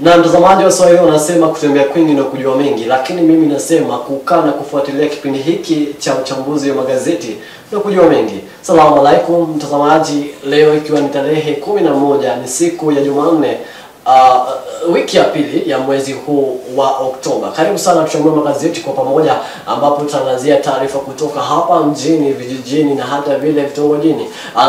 Na mtazamaji wa Swahili unasema kutembea kwingi na kujua mengi, lakini mimi nasema kukaa na kufuatilia kipindi hiki cha uchambuzi wa magazeti na kujua mengi. Salamu alaikum mtazamaji, leo ikiwa ni tarehe 11 ni siku ya Jumanne, wiki ya pili ya mwezi huu wa Oktoba. Karibu sana tuchambue magazeti kwa pamoja, ambapo tutaangazia taarifa kutoka hapa mjini, vijijini na hata vile vitongojini.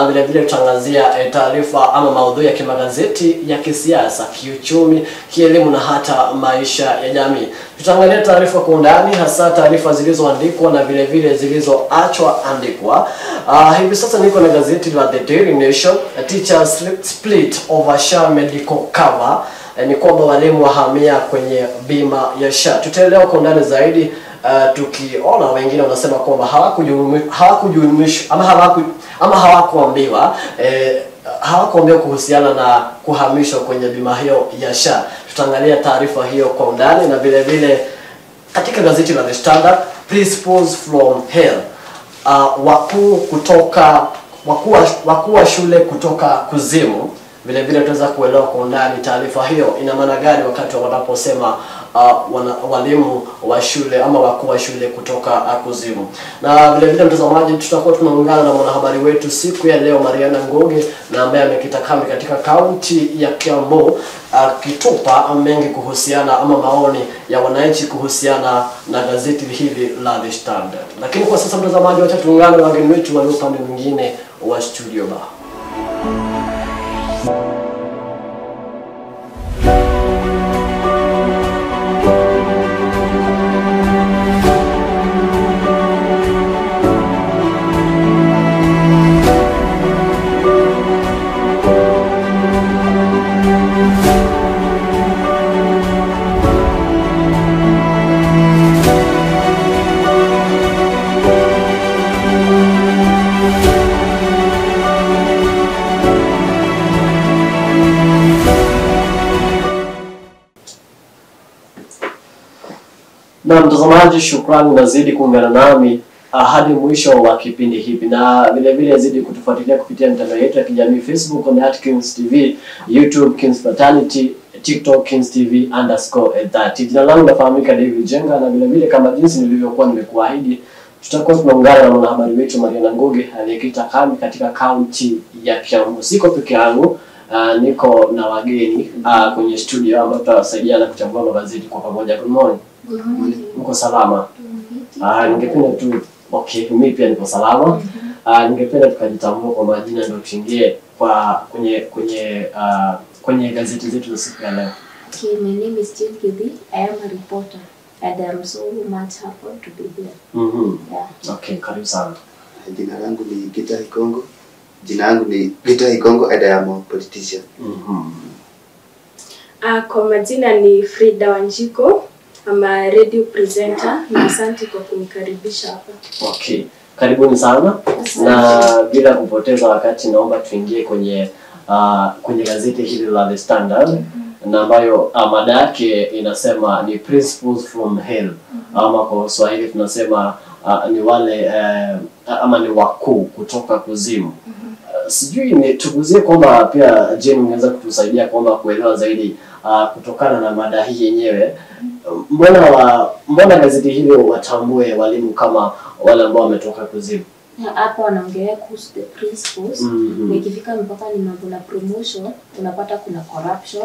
Vile vile tutaangazia taarifa ama maudhui ya kimagazeti ya kisiasa, kiuchumi, kielimu na hata maisha ya jamii. Tutaangalia taarifa kwa undani, hasa taarifa zilizoandikwa na vile vile zilizoachwa andikwa. Hivi sasa niko na gazeti la The Daily Nation. A teacher split over SHA medical cover. Ni kwamba walimu wahamia kwenye bima ya SHA. Tutaelewa kwa undani zaidi, tukiona wengine wanasema kwamba hawakuambiwa kuhusiana na kuhamishwa kwenye bima hiyo ya SHA. Tutaangalia taarifa hiyo kwa undani, na vile vile katika gazeti la The Standard, Principals from Hell. Wakuu wa shule kutoka kuzimu. Vile vile tutaweza kuelewa kwa undani taarifa hiyo ina maana gani wakati wanaposema walimu wa shule ama wakuu wa shule kutoka kuzimu. Na vile vile mtazamaji, tutakuwa tunaungana na mwanahabari wetu siku ya leo Mariana Ngoge, na ambaye amekita kambi katika kaunti ya Kiambu, akitupa mengi kuhusiana ama maoni ya wananchi kuhusiana na gazeti hili la The Standard. Lakini kwa sasa mtazamaji, wacha tuungane na wageni wetu walio upande mwingine wa studio ba. Na mtazamaji, shukrani nazidi kuungana nami hadi mwisho wa kipindi hiki, na vile vile zidi kutufuatilia kupitia mitandao yetu ya kijamii: Facebook on @KingsTV, YouTube Kings Fraternity, TikTok KingsTV_30. Jina langu nafahamika David Jenga, na vile vile kama jinsi nilivyokuwa nimekuahidi, tutakuwa tunaungana na mwanahabari wetu Mariana Ngoge aliyekita kambi katika kaunti ya Kiambu. Siko peke yangu, niko na wageni kwenye studio ambao tutasaidiana kuchambua magazeti kwa pamoja. Good morning. Mko salama? Ningependa tu mimi pia niko salama. Ningependa tukajitambua kwa majina ndio tuingie kwa kwenye gazeti zetu za siku ya leo. Okay, my name is Jane Kithi. I am a reporter and I'm so much happy to be here. Yeah. Okay, karibu sana. Jina langu ni Peter Ikongo. And I am a politician. Kwa majina ni Frida Wanjiko. I'm a radio presenter, na asante kwa kunikaribisha hapa. Okay, karibuni sana. Na bila kupoteza wakati, naomba tuingie kwenye gazeti hili la The Standard, na ambayo mada yake inasema ni Principals from Hell. Ama kwa Swahili tunasema ni wale ama ni wakuu kutoka kuzimu. Sijui ni tuguzie kwamba pia Jane unaweza kutusaidia kwamba kuelewa zaidi kutokana na mada hii yenyewe. Mbona gazeti hili watambue walimu kama wale ambao wametoka kuzimu? Hapa wanaongelea kuhusu the principles. Ikifika mpaka ni mambo na promotion, unapata kuna corruption.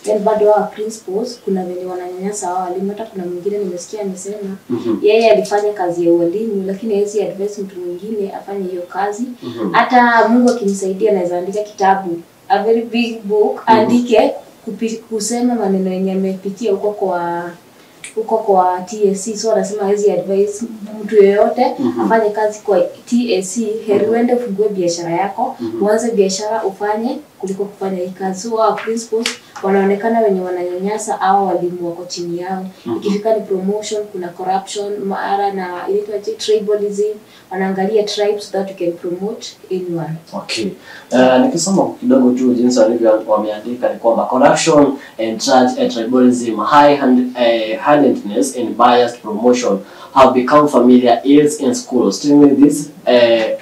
Then bado wa principles kuna wenye wananyanyasa walimu. Hata kuna mwingine nimesikia amesema yeye alifanya kazi ya walimu, lakini hawezi advise mtu mwingine afanye hiyo kazi. Hata Mungu akimsaidia anaweza andika kitabu, a very big book, andike kusema maneno yenye amepitia huko kwa TSC. So anasema hawezi advise mtu yeyote afanye kazi kwa TSC. Heri uende ufungue biashara yako, uanze biashara ufanye kuliko kufanya hii kazi. So our principals wanaonekana wenye wananyanyasa au walimu wako chini yao. Ikifika ni promotion, kuna corruption, mara na inaitwa tribalism. Wanaangalia tribes that you can promote anyone. Okay. Nikisoma kidogo tu jinsi wameandika ni kwamba corruption and tribalism, high-handedness and biased promotion have become familiar ills in schools. Still, this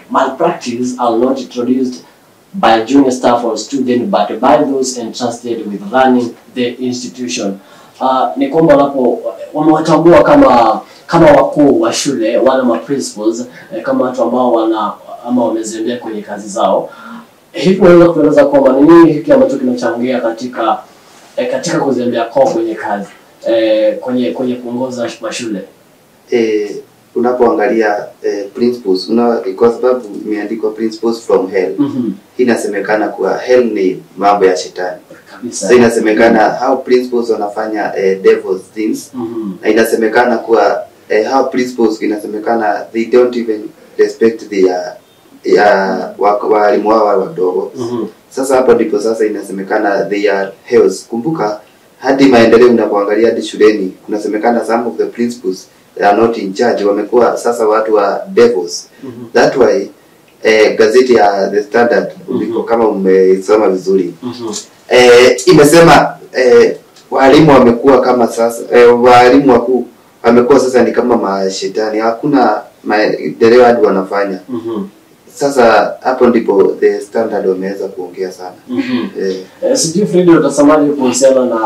malpractice are not introduced by junior staff or student but by those entrusted with running the institution. Ni kwamba wamewatambua kama wakuu wa shule, wana principals, kama watu ambao wamezembea kwenye kazi zao. Hivi unaweza kueleza kwamba ni nini hiki ambacho kinachangia katika kuzembea kwao kwenye kazi, kwenye kuongoza mashule? Unapoangalia principles, kwa sababu imeandikwa principles from hell. Inasemekana kuwa hell ni mambo ya shetani. So inasemekana how principles wanafanya devil's things. Na inasemekana kuwa how principles inasemekana they don't even respect walimu wao wadogo. Sasa hapo ndipo sasa inasemekana they are hells. Kumbuka hadi maendeleo unapoangalia hadi shuleni kunasemekana some of the principals they are not in charge, wamekuwa sasa watu wa devils. That why gazeti ya The Standard kama umesoma vizuri imesema walimu wamekuwa kama sasa walimu wakuu wamekuwa sasa ni kama mashetani, hakuna maendeleo hadi wanafanya. Sasa hapo ndipo The Standard wameweza kuongea sana. Sijui Fred utasemaje kuhusiana na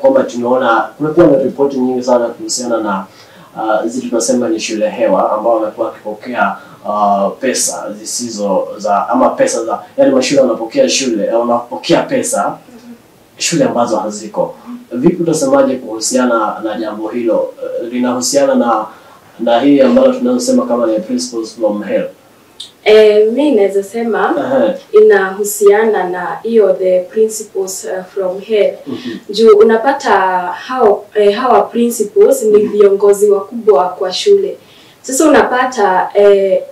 kwamba tunaona kumekuwa na ripoti nyingi sana kuhusiana na zile tunasema ni shule hewa ambao wamekuwa wakipokea pesa zisizo za ama pesa za, yani mashule wanapokea pesa shule ambazo haziko. Vipi utasemaje kuhusiana na jambo hilo? Linahusiana na hii ambayo tunasema kama ni principles from hell? Mimi naweza sema inahusiana na hiyo the principles from hell. Juu unapata hawa principles ni viongozi wakubwa kwa shule. Sasa unapata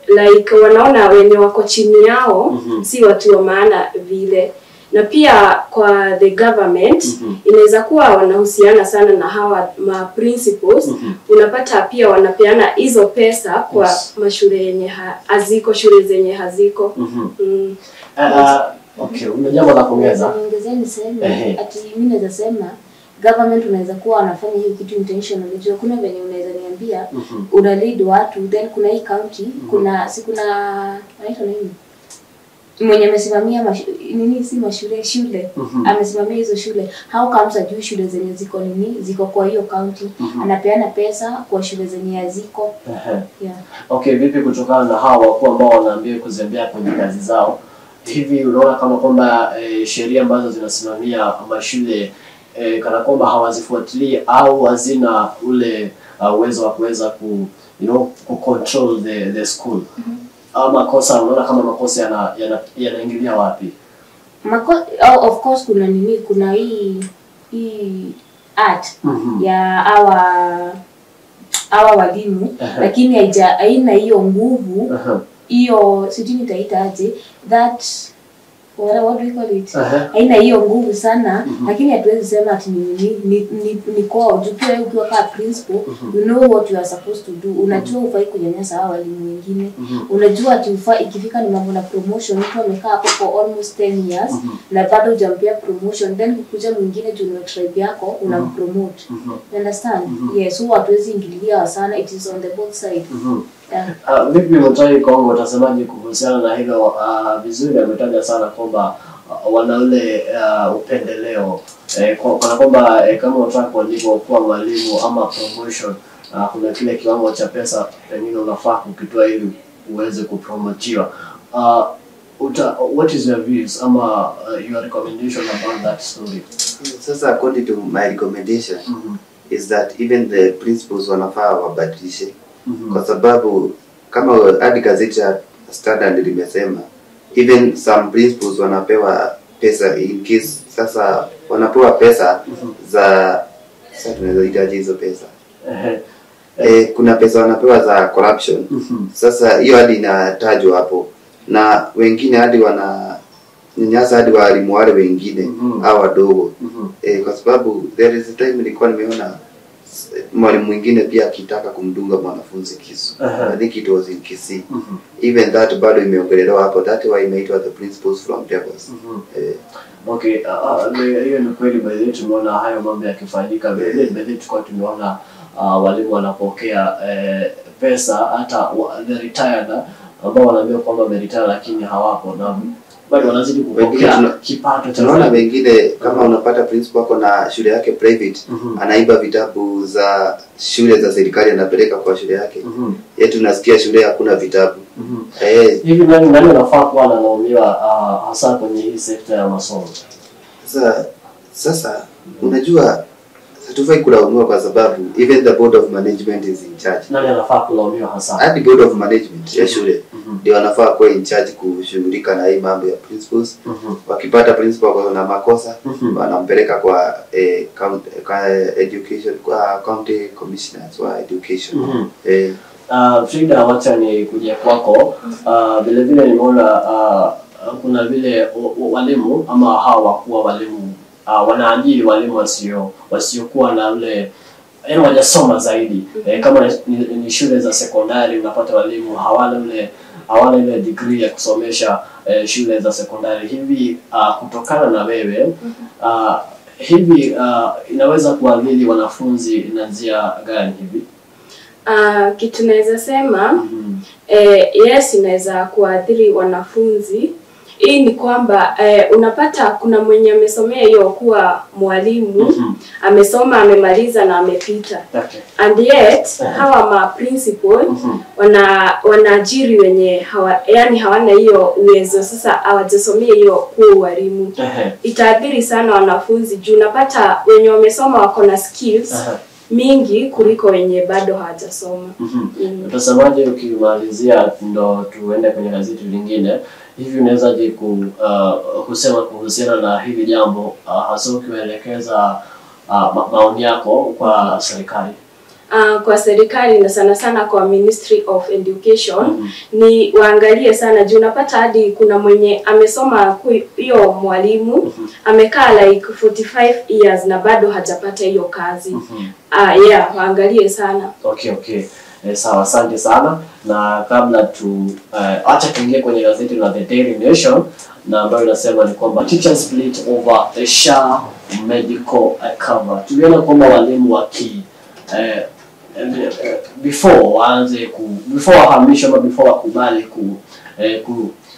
like wanaona wenye wako chini yao si watu wa maana vile. Na pia kwa the government inaweza kuwa wanahusiana sana na hawa principles. Unapata pia wanapeana hizo pesa kwa mashule yenye haziko, shule zenye haziko. Okay, unajambo la kuongeza? Niongezee niseme ati mimi naweza sema government unaweza kuwa wanafanya hiyo kitu intentionally. Unajua kuna venye unaweza niambia una lead watu, then kuna hii county kuna anaitwa nini mwenye amesimamia shule amesimamia hizo shule. How comes ajui shule zenye ziko kwa hiyo county, anapeana pesa kwa shule zenye haziko. Okay, vipi kutokana na hawa wakuu ambao wanaambia kuzembea kwenye kazi zao? Hivi unaona kama kwamba sheria ambazo zinasimamia mashule kana kwamba hawazifuatilii au hazina ule uwezo wa kuweza ku control the school? Makosa unaona kama makosa yanaingilia wapi? Of course kuna hii art ya our walimu, lakini haina hiyo nguvu hiyo sijui nitaitaje that what do you call it, haina hiyo nguvu sana. Lakini hatuwezi sema ati ni kwao juu pia ukiwa kama principal you know what you are supposed to do. Unajua ufai kunyanyasa hao walimu wengine. Unajua ati ikifika ni mambo na promotion, mtu amekaa hapo for almost 10 years na bado hujampia promotion, then kukuja mwingine juu ni tribe yako unampromote. You understand? Yes, so hatuwezi ingililia sana, it is on the both side. Vipi Mutahi Kongo utasemaje kuhusiana na hilo? Vizuri ametaja sana kwamba wana ule upendeleo kwa kwamba kama unataka kuandikwa kuwa mwalimu ama promotion kuna kile kiwango cha pesa pengine unafaa kukitoa ili uweze kupromotiwa. What is your views ama your recommendation about that story? Sasa according to my recommendation is that even the principals wanafaa wabadilishe. Kwa sababu kama hadi gazeti ya Standard limesema even some principals wanapewa pesa in case sasa wanapewa pesa za sasa tunaweza itaje hizo pesa. Kuna pesa wanapewa za corruption. Sasa hiyo hadi inatajwa hapo, na wengine hadi nyanyasa hadi walimu wale wengine au wadogo. Kwa sababu there is a time nilikuwa nimeona mwalimu mwingine pia akitaka kumdunga mwanafunzi kisu. I think it was in Kisii. Even that bado imeongelelewa hapo. That why inaitwa the principles from devils. Okay, hiyo ni kweli. Baadhi tumeona hayo mambo yakifanyika. Baadhi tukao tumeona walimu wanapokea pesa hata the retired ambao wanaambia kwamba wameretire lakini hawapo, na bado wanazidi kupokea kipato cha tunaona wengine kama unapata principal wako na shule yake private anaiba vitabu za shule za serikali anapeleka kwa shule yake yetu tunasikia shule hakuna vitabu hivi nani anafaa kuwa analaumiwa hasa kwenye hii sekta ya masomo? Sasa unajua hatufai kulaumiwa kwa sababu even the board of management is in charge. Nani anafaa kulaumiwa hasa? At the board of management ya shule ndio wanafaa kuwa in charge kushughulika na hii mambo ya principals. Wakipata principal kwa na makosa wanampeleka kwa education, kwa county commissioners wa education. Frida, wacha ni kuja kwako. Vile vile nimeona kuna vile walimu ama hawa wakuu walimu wanaajiri walimu wasiokuwa na ule yaani wajasoma zaidi. Kama ni shule za sekondari unapata walimu hawana ile degree ya kusomesha shule za sekondari. Hivi kutokana na wewe hivi inaweza kuadhiri wanafunzi na njia gani hivi? Kitu naweza sema yes, inaweza kuadhiri wanafunzi. Hii ni kwamba unapata kuna mwenye amesomea hiyo kuwa mwalimu, amesoma, amemaliza na amepita. And yet hawa ma principal wanaajiri wenye hawana hiyo uwezo, sasa hawajasomea hiyo kuwa walimu. Itaadhiri sana wanafunzi juu unapata wenye wamesoma wako na skills mingi kuliko wenye bado hawajasoma. Mtazamaji, ukimalizia ndo tuende kwenye gazeti lingine. Hivi unaweza je kusema kuhusiana na hili jambo hasa ukielekeza maoni yako kwa serikali? Kwa serikali na sana sana kwa Ministry of Education ni waangalie sana juu unapata hadi kuna mwenye amesoma hiyo mwalimu amekaa like 45 years na bado hajapata hiyo kazi. Waangalie sana. Okay. Sawa, asante sana. Na kabla acha tuingie kwenye gazeti la The Daily Nation na ambayo inasema ni kwamba teachers split over the SHA medical cover. Tuliona kwamba walimu before wahamisho ama before wakubali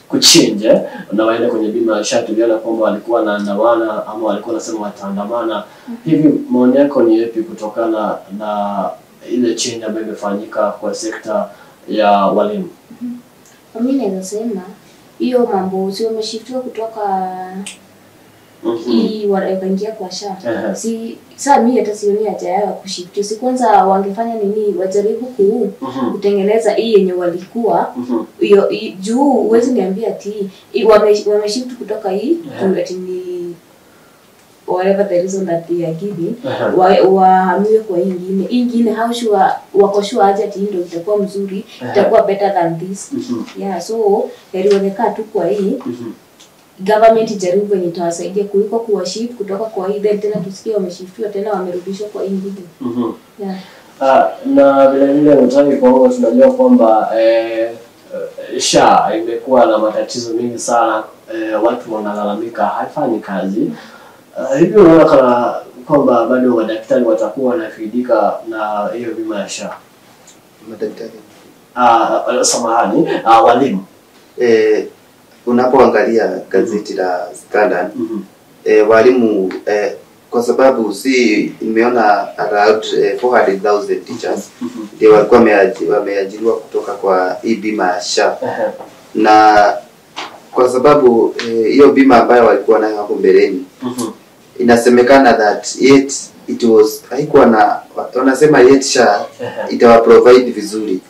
kuchange na waende kwenye bima ya SHA, tuliona kwamba walikuwa wanaandamana ama walikuwa nasema wataandamana. Hivi maoni yako ni yapi kutokana na ile change ambayo imefanyika kwa sekta ya walimu? Mimi naweza sema hiyo mambo sio wameshiftiwa kutoka hii wanaingia kwa SHA. Sasa mimi hata sioni haja ya kushiftiwa. Si kwanza wangefanya nini, wajaribu kutengeneza hii yenye walikuwa hiyo juu uwezi niambia ati wameshift kutoka hii ati ni whatever the reason that they are giving wahamiwe kwa hii ingine how sure wako sure aje ati ndio itakuwa mzuri, itakuwa better than this. So heri wamekaa tu kwa hii government jaribu yenye itawasaidia kuliko kuwashift kutoka kwa hii then tena tusikie wameshiftiwa tena wamerudishwa kwa hii ingine. Na vile vile mtani kwa tunajua kwamba SHA imekuwa na matatizo mengi sana, watu wanalalamika haifanyi kazi. Hivi unaona kana kwamba bado madaktari watakuwa wanafaidika na hiyo bima ya SHA? Madaktari samahani, walimu. Unapoangalia gazeti la Standard walimu kwa sababu nimeona around 400,000 teachers ndio walikuwa wameajiriwa kutoka kwa hii bima ya SHA. Na kwa sababu hiyo bima ambayo walikuwa nayo hapo mbeleni inasemekana that yet it was haikuwa na wanasema yet SHA itawa provide vizuri.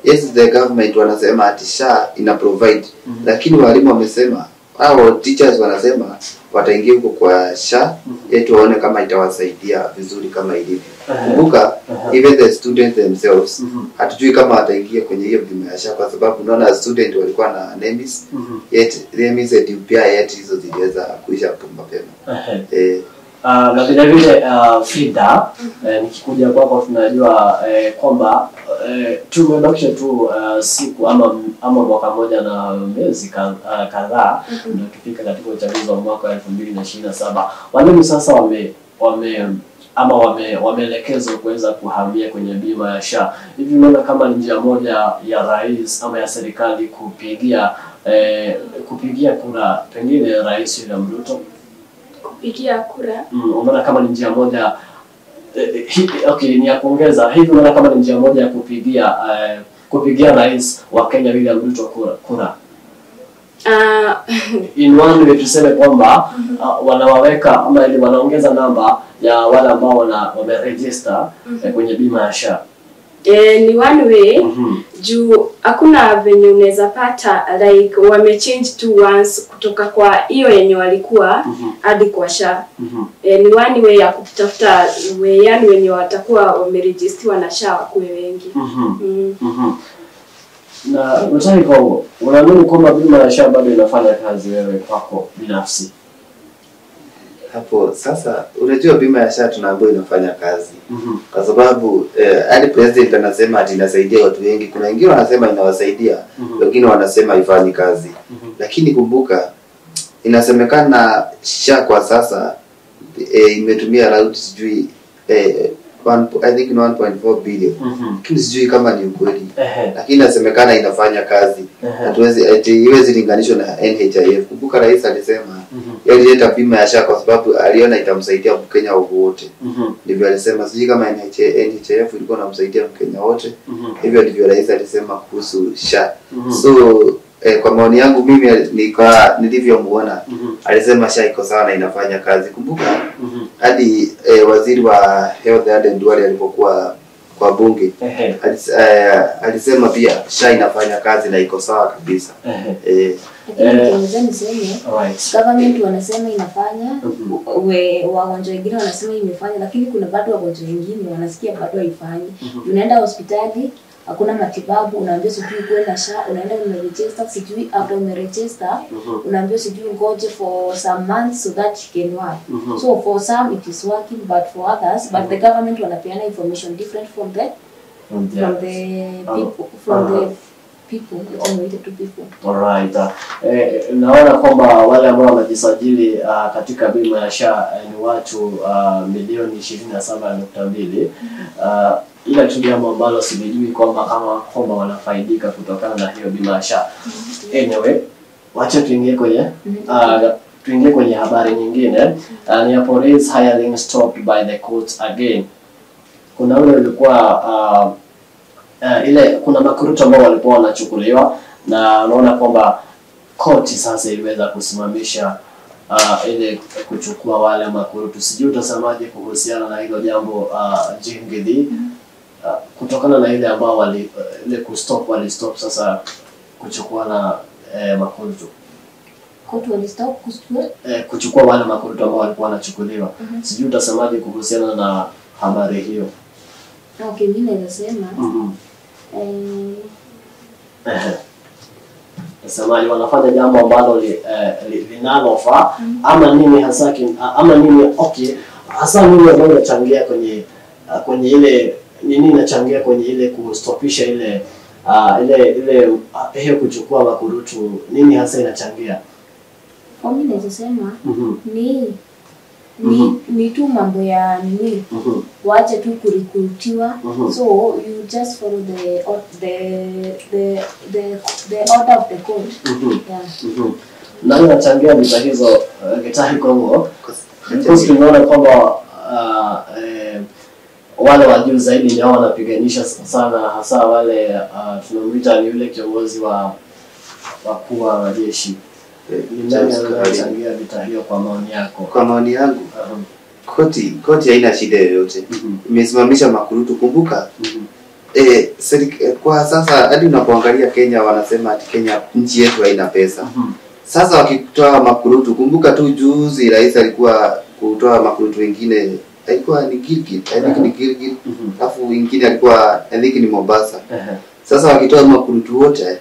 Yes, the government wanasema ati SHA ina provide, lakini walimu wamesema hao teachers wanasema wataingia huko kwa SHA yetu waone kama itawasaidia vizuri kama ilivyo. Kumbuka even the students themselves hatujui kama wataingia kwenye hiyo bima ya SHA kwa sababu unaona student walikuwa na NEMIS yet NEMIS pia yet hizo ziliweza kuisha mapema. Na vile vile Frida, nikikuja kwako tunajua kwamba tumebakisha tu siku ama mwaka moja na miezi kadhaa ndio tufika katika uchaguzi wa mwaka 2027. Walimu sasa wameelekezwa kuweza kuhamia kwenye bima ya SHA. Hivi unaona kama ni njia moja ya rais ama ya serikali kupigia kupigia kura pengine Rais William Ruto? Kupigia kura? Unaona kama ni njia moja okay, ni ya kuongeza hivi, unaona kama ni njia moja ya kupigia rais wa Kenya William Ruto kura? In one way tuseme kwamba wanawaweka ama ili wanaongeza namba ya wale ambao wameregister kwenye bima ya SHA. Ni one way. Juu hakuna venye unaweza pata like wamechange tu once kutoka kwa hiyo yenye walikuwa hadi kwa SHA. Ni one way ya kutafuta yani wenye watakuwa wameregistiwa na SHA wakuwe wengi. Na unataka kwa unaamini kwamba bima ya SHA bado inafanya kazi wewe kwako binafsi? Hapo sasa unajua bima ya SHA tunaambiwa inafanya kazi. Kwa sababu hadi president anasema ati inasaidia watu wengi. Kuna wengine wanasema inawasaidia, wengine wanasema haifanyi kazi. Lakini kumbuka inasemekana SHA kwa sasa imetumia around sijui I think 1.4 billion. Lakini sijui kama ni ukweli. Lakini inasemekana inafanya kazi. Hatuwezi linganishwa na NHIF. Kumbuka rais alisema alileta bima ya SHA kwa sababu aliona itamsaidia Mkenya wote. Ndivyo alisema, sijui kama NHIF ilikuwa inamsaidia Mkenya wote. Hivyo ndivyo rais alisema kuhusu SHA. So kwa maoni yangu mimi nilivyomuona alisema SHA iko sawa na inafanya kazi. Kumbuka hadi waziri wa Health and Duale alipokuwa kwa bunge alisema pia SHA inafanya kazi na iko sawa kabisa. Government wanasema inafanya, wagonjwa wengine wanasema imefanya, lakini kuna bado wagonjwa wengine wanasikia bado haifanyi. Unaenda hospitali hakuna matibabu, unaambiwa sijui kwenda SHA, unaenda umeregister, sijui after umeregister unaambiwa sijui ngoje for some months so that you can work. So for some it is working, but for others the government wanapeana information different from the people related to people. Alright. Naona kwamba wale ambao wamejisajili katika bima ya SHA ni watu milioni 27.2. Ila tu jambo ambalo sijui kwamba wanafaidika kutokana na hiyo bima ya SHA. Anyway, wacha tuingie kwenye habari nyingine. Ni police hiring stopped by the courts again. Kuna ule ulikuwa kuna makurutu ambao walikuwa wanachukuliwa, na unaona kwamba koti sasa iliweza kusimamisha ile kuchukua wale makurutu. Sijui utasemaje kuhusiana na hilo jambo Jingidi, kutokana na ile ambao walistop sasa kuchukua na makurutu. Koti walistop kuchukua wale makurutu ambao walikuwa wanachukuliwa. Sijui utasemaje kuhusiana na habari hiyo? Okay, mimi nasema nasemaje, wanafanya jambo ambalo linalofaa ama nini hasa hasa nini ambayo inachangia kwenye ile nini inachangia kwenye ile kustopisha ile hiyo kuchukua makurutu, nini hasa inachangia? Kwa mimi nasema ni tu mambo ya nini, waache tu kurikutiwa. So you just follow the order of the court. Na inachangia vita hizo Gitahi Kongo, because tunaona kwamba wale wa juu zaidi ni hao wanapiganisha sana, hasa wale tunamuita ni yule kiongozi wa wakuu wa jeshi. Ni nani anachangia vita hiyo kwa maoni yako? Kwa maoni yangu koti haina shida yoyote. Imesimamisha makurutu. Kumbuka kwa sasa hadi unapoangalia Kenya wanasema ati Kenya nchi yetu haina pesa. Sasa wakitoa makurutu, kumbuka tu juzi rais alikuwa kutoa makurutu wengine, alikuwa ni Gilgit, alafu wengine alikuwa ni Mombasa. Sasa wakitoa makurutu wote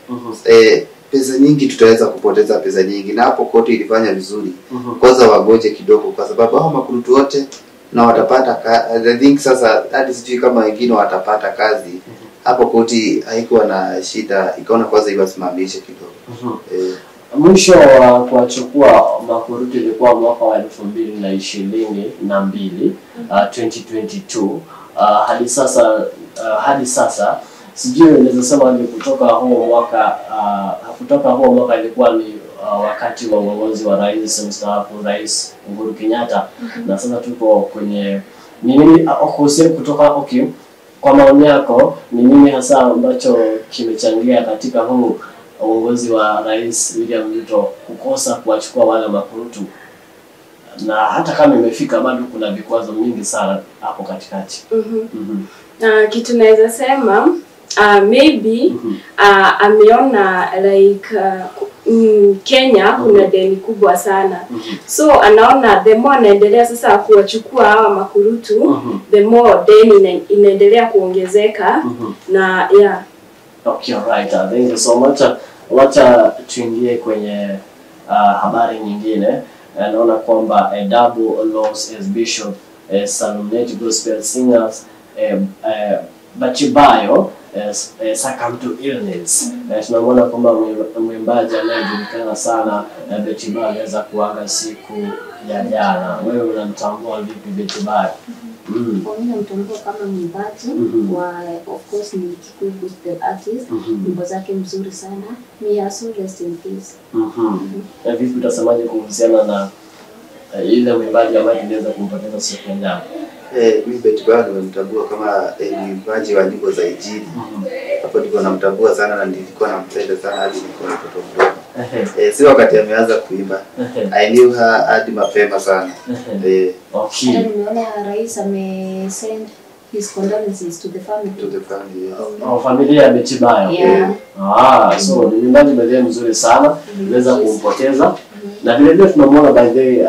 pesa nyingi tutaweza kupoteza pesa nyingi, na hapo koti ilifanya vizuri. Kwanza wagoje kidogo kwa sababu hao makurutu wote na watapata I think sasa hadi sijui kama wengine watapata kazi. Hapo koti haikuwa na shida, ikaona kwanza iwasimamishe kidogo. Mwisho wa kuachukua makurutu ilikuwa mwaka wa 2022 2022. Hadi sasa sijui unaweza sema ni kutoka huo mwaka kutoka huo mwaka ilikuwa ni wakati wa uongozi wa rais mstaafu Rais Uhuru Kenyatta. Na sasa tuko kwenye nini kutoka kwa maoni yako ni nini hasa ambacho kimechangia katika huu uongozi wa Rais William Ruto kukosa kuwachukua wale makurutu, na hata kama imefika bado kuna vikwazo mingi sana hapo katikati? Kitu naweza sema maybe ameona like Kenya kuna deni kubwa sana. So anaona the more anaendelea sasa kuwachukua hawa makurutu, the more deni inaendelea kuongezeka. Na yeah. Okay, right. Thank you so much. Wacha tuingie kwenye habari nyingine. Naona kwamba a double loss as Bishop Salunet Gospel Singers Bachibayo succumbed to illness. Tunamwona kwamba mwimbaji anayejulikana sana Bachibayo aliweza kuaga siku ya jana. Wewe unamtambua vipi Bachibayo? Kwa mimi namtambua kama mwimbaji wa of course ni Kikuyu gospel artist. Nyimbo zake mzuri sana. May her soul rest in peace. Vipi utasemaje kuhusiana na ile mwimbaji ambaye tunaweza kumpoteza siku ya jana? Mimi Bachibayo nimemtambua kama mwimbaji wa nyimbo za injili. Hapo ndipo namtambua sana na nilikuwa nampenda sana hadi nilikuwa mtoto mdogo. Si wakati ameanza kuimba. I knew her hadi mapema sana. Okay. Nimeona rais send his condolences to the family. To the family. Familia ya Bachibayo. Yeah. So ni mwimbaji mzuri sana, niweza kumpoteza. Na vile vile tunamwona by the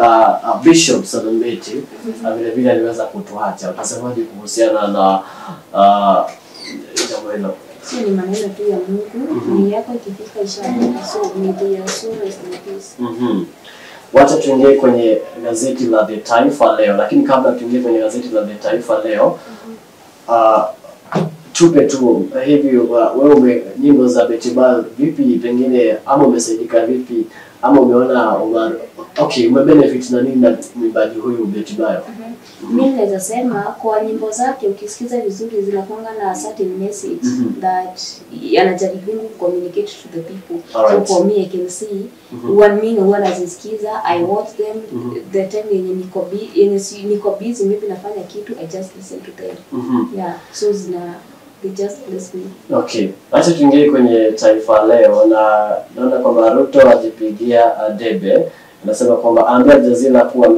Bishop Salunet vile vile aliweza kutuacha. Utasemaje kuhusiana na jambo hilo? Si ni maneno tu ya Mungu, ni yako ikifika inshallah. So may the soul rest in peace. Wacha tuingie kwenye gazeti la The Taifa Leo, lakini kabla tuingie kwenye gazeti la The Taifa Leo tupe tu hivi wewe nyimbo za Bachibayo vipi, pengine ama umesaidika vipi ama umeona umebenefit na nini na mwimbaji huyu Bachibayo? Mimi naweza sema kwa nyimbo zake ukisikiza vizuri zinakuanga na certain message that anajaribu communicate to the people. So for me I can see when nazisikiza I watch them the time yenye niko busy maybe nafanya kitu, I just listen to them. Yeah, so they just bless me. Okay, acha tuingie kwenye Taifa Leo na naona kwamba Ruto ajipigia debe. Anasema kwamba ambia Jazila kuwa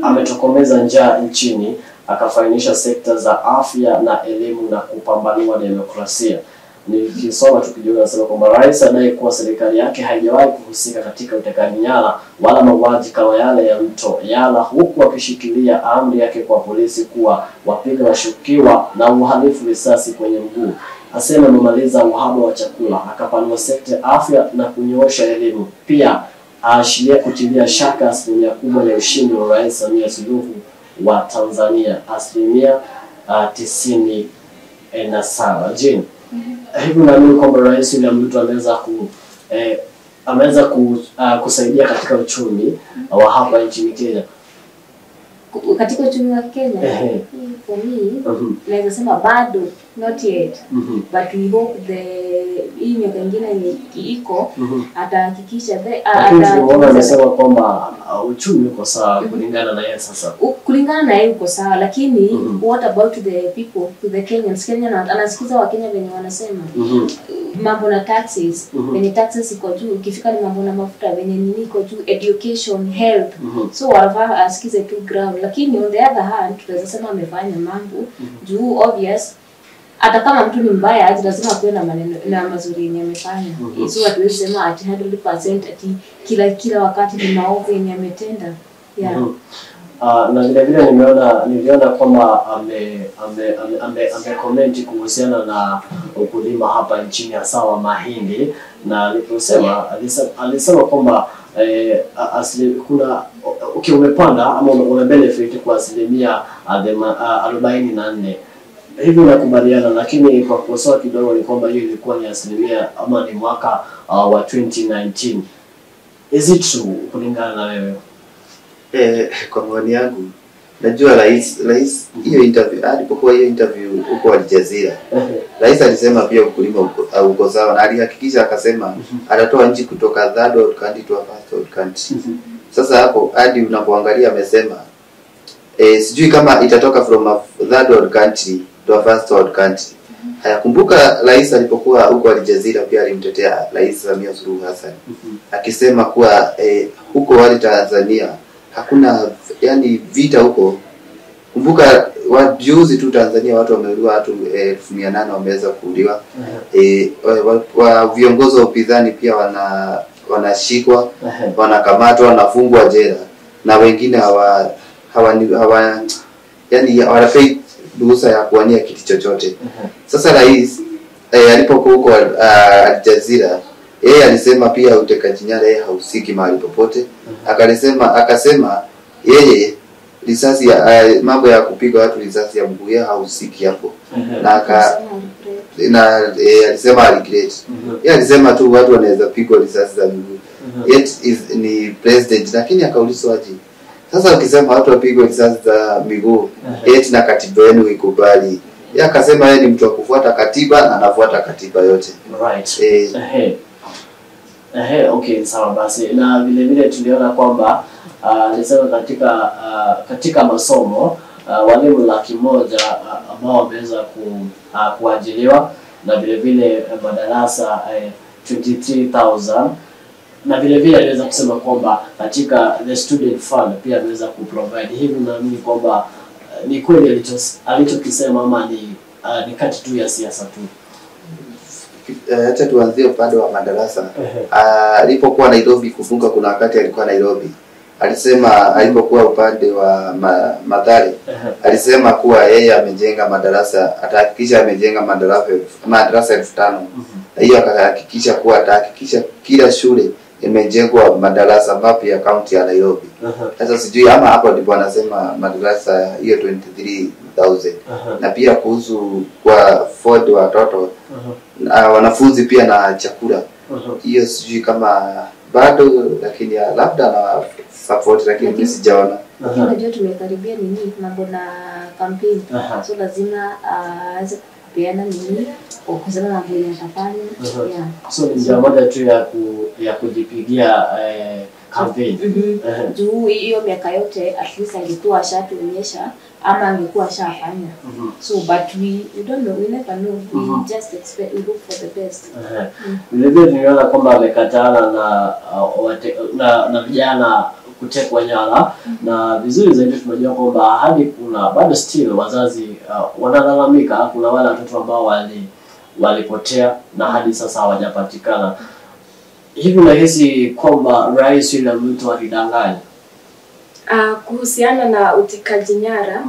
ametokomeza njaa nchini, akafainisha sekta za afya na elimu na kupambanua demokrasia. Nikisoma tukijua nasema kwamba rais adai kuwa serikali yake haijawahi kuhusika katika utekaji nyara wala mauaji kama yale ya Mto Yala, huku akishikilia amri yake kwa polisi kuwa wapiga washukiwa na uhalifu risasi kwenye mguu. Asema amemaliza uhaba wa chakula, akapanua sekta afya na kunyoosha elimu. Pia aashiria kutilia shaka asilimia kubwa ya ushindi wa Rais Samia Suluhu wa Tanzania, asilimia 97. Jane, hivi naamini kwamba Rais William Ruto ameweza kusaidia katika uchumi wa hapa nchini Kenya? Katika uchumi wa Kenya? For me, naweza sema bado not yet. But we hope hii miaka ingine iko atahakikisha amesema kwamba uchumi uko sawa kulingana na yeye sasa. Kulingana na yeye uko sawa, lakini what about the people, to the Kenyans? Anasikiza wa Kenya venye wanasema mambo na taxes, venye taxes iko juu, ukifika ni mambo na mafuta venye nini iko juu, education, health. So wanafaa asikize tu ground, lakini on the other hand tunaweza sema amefanya mambo juu obvious. Hata kama mtu ni mbaya aje lazima kuwe na maneno na mazuri yenye amefanya. So hatuwezi sema ati 100% ati kila wakati ni maovu yenye ametenda. Yeah. Na vile vile niliona kwamba comment kuhusiana na ukulima hapa nchini hasa wa mahindi, na aliposema alisema kwamba kuna umepanda ama umebenefit kwa asilimia 44. Hivi nakubaliana, lakini kwa kukosoa kidogo ni kwamba hiyo ilikuwa ni asilimia ama ni mwaka wa 2019. Is it true kulingana na wewe? Kwa maoni yangu Najua rais hiyo interview alipokuwa hiyo interview huko Al Jazeera. Rais alisema pia ukulima uko sawa na alihakikisha akasema atatoa nchi kutoka third world country to a first world country. Sasa hapo hadi unapoangalia amesema sijui kama itatoka from a third world country to a first world country. Hayakumbuka rais alipokuwa huko Al Jazeera pia alimtetea Rais Samia Suluhu Hassan. Akisema kuwa huko wali Tanzania hakuna yani vita huko. Kumbuka juzi tu Tanzania watu wameuliwa, watu 1800 wameweza kuuliwa. Viongozi wa upinzani pia wanashikwa, wanakamatwa, wanafungwa jela na wengine yani hawapewi ruhusa ya kuwania kiti chochote. Sasa rais alipokuwa huko Al Jazeera alisema pia utekaji nyara hausiki mahali popote. Akasema yeye risasi ya mambo ya kupiga watu risasi ya mguu hausiki hapo. Na alisema regret. Alisema tu watu wanaweza pigwa risasi za mguu. Ni president, lakini akaulizwa aje. Sasa ukisema watu wapigwe risasi za miguu na katiba yenu ikubali. Akasema yeye ni mtu wa kufuata katiba na anafuata katiba yote. Right. Okay, sawa basi. Na vile vile tuliona kwamba alisema katika masomo walimu 100,000 ambao wameweza kuajiriwa, na vile vile madarasa 23,000, na vile vile aliweza kusema kwamba katika the student fund pia ameweza kuprovide. Hivi naamini kwamba ni kweli alichokisema ama ni kati tu ya siasa tu? Acha tuanzie upande wa madarasa. Alipokuwa Nairobi kufunga, kuna wakati alikuwa Nairobi. Alisema alipokuwa upande wa Mathare, alisema kuwa yeye amejenga madarasa, atahakikisha amejenga madarasa 5,000. Hiyo akahakikisha kuwa atahakikisha kila shule imejengwa madarasa mapya ya kaunti ya Nairobi. Sasa sijui ama hapo ndipo anasema madarasa hiyo 23,000. Na pia kuhusu kwa Ford watoto wanafunzi pia na chakula. Hiyo sijui kama bado, lakini labda na support, lakini mimi sijaona. Unajua tumekaribia mambo na campaign. So lazima aanze kupeana kusema mambo yanatafanya. So ni njia moja tu ya kujipigia campaign. Juu hiyo miaka yote at least angekuwa ashatuonyesha ama angekuwa ashafanya. So but we don't know, we never know. We just expect, we look for the best. Vile vile tunaona kwamba amekatana na vijana kutekwa nyara, na vizuri zaidi tunajua kwamba hadi kuna bado still wazazi wanalalamika. Kuna wale watoto ambao walipotea na hadi sasa hawajapatikana. Hivi unahisi kwamba Rais William Ruto alidanganya? Kuhusiana na utekaji nyara,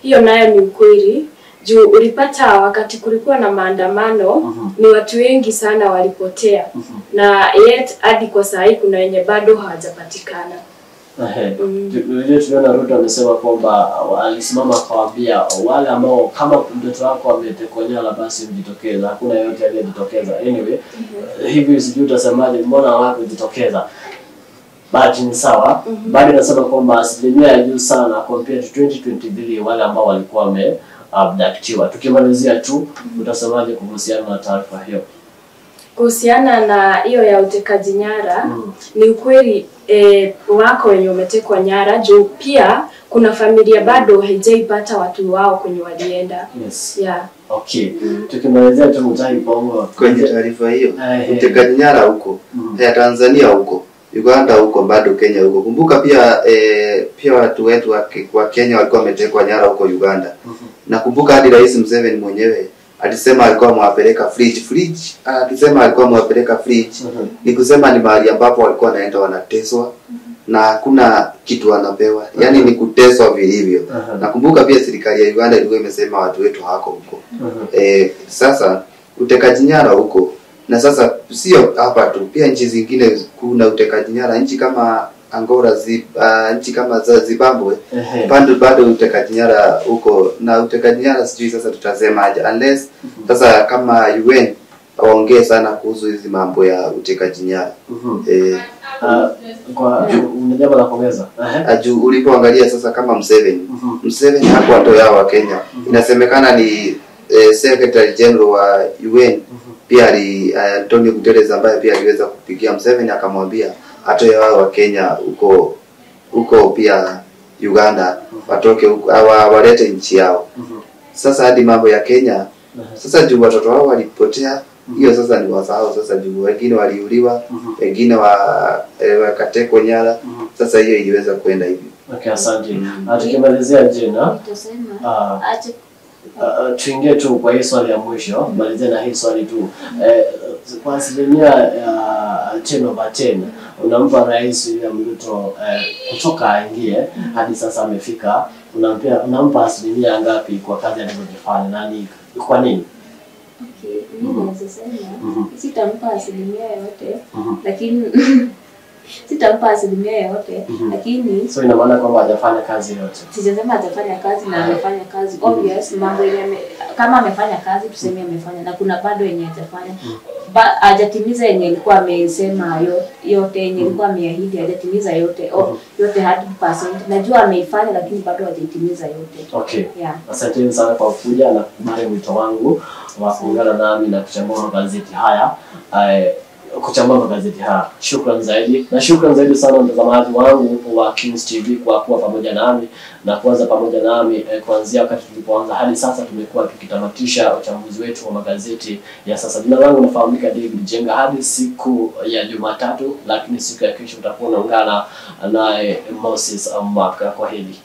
hiyo nayo ni ukweli. Juu ulipata wakati kulikuwa na maandamano, ni watu wengi sana walipotea. Na yet hadi kwa saa hii kuna wenye bado hawajapatikana. Tuliona Ruto amesema kwamba alisimama akawaambia wale ambao kama mtoto wako ametekwa nyara basi mjitokeze. Hakuna yote aliyejitokeza. Anyway, hivi sijui utasemaje, mbona hawakujitokeza? But ni sawa. Bado nasema kwamba asilimia ya juu sana compared to 2023 wale ambao walikuwa wameabductiwa. Tukimalizia tu, utasemaje kuhusiana na taarifa hiyo? Kuhusiana na hiyo ya utekaji nyara, ni ukweli wako wenye umetekwa nyara. Juu pia kuna familia bado haijaipata watu wao kwenye walienda. Yes. Okay. Tukimalizia tu mtahi pamoja kwenye taarifa hiyo. Utekaji nyara huko ya Tanzania huko, Uganda huko, bado Kenya huko. Kumbuka pia watu wetu wa Kenya walikuwa wametekwa nyara huko Uganda. Nakumbuka hadi Rais Museveni mwenyewe alisema alikuwa mwapeleka fridge. Alisema alikuwa mwapeleka fridge. Ni kusema ni mahali ambapo walikuwa wanaenda wanateswa na hakuna kitu wanapewa. Yaani ni kuteswa vilivyo. Nakumbuka pia serikali ya Uganda ilikuwa imesema watu wetu hawako huko. Sasa utekaji nyara huko. Na sasa sio hapa tu, pia nchi zingine kuna utekaji nyara. Nchi kama Angola, nchi kama Zimbabwe, bado utekaji nyara huko. Na utekaji nyara sijui sasa tutasemaje, unless sasa kama UN waongee sana kuhusu hizi mambo ya utekaji nyara. Kwa unajua la kuongeza. Aju ulipoangalia sasa kama Museveni hakuwa toa wa Kenya. Inasemekana ni Secretary General wa UN pia Antonio Guterres ambaye pia aliweza kupigia Museveni akamwambia atoe wao wa Kenya huko pia Uganda watoke huko walete nchi yao. Sasa hadi mambo ya Kenya sasa juu watoto wao walipotea, hiyo sasa ni wasahau sasa juu wengine waliuliwa, wengine wakatekwa nyara. Sasa hiyo iliweza kwenda hivi. Okay, asante. Tukimalizia Jena, ache tuingie tu kwa hii swali ya mwisho, malizia na hii swali tu. Kwa asilimia 10/10 unampa Rais William Ruto kutoka aingie hadi sasa amefika, unampa asilimia ngapi kwa kazi alizofanya, nani kwa nini? Okay, mimi nasema sitampa asilimia yote, lakini sitampa asilimia yote, lakini so ina maana kwamba hajafanya kazi yote. Sijasema hajafanya kazi na amefanya kazi. Obvious mambo yenye kama amefanya kazi tuseme amefanya, na kuna bado yenye hajafanya. Hajatimiza yenye alikuwa amesema yote yenye alikuwa ameahidi, hajatimiza yote yote 100%. Najua ameifanya lakini bado hajatimiza yote. Okay. Yeah. Asante sana kwa kuja na kubali wito wangu wa kuungana nami na kuchambua magazeti haya. Shukrani zaidi. Na shukrani zaidi sana mtazamaji wangu wa Kings TV kwa kuwa pamoja nami na kuanza pamoja nami kuanzia wakati tulipoanza hadi sasa tumekuwa tukitamatisha uchambuzi wetu wa magazeti ya sasa. Jina langu nafahamika David Jenga hadi siku ya Jumatatu, lakini siku ya kesho utakuwa unaungana naye Moses Amaka. Kwa hili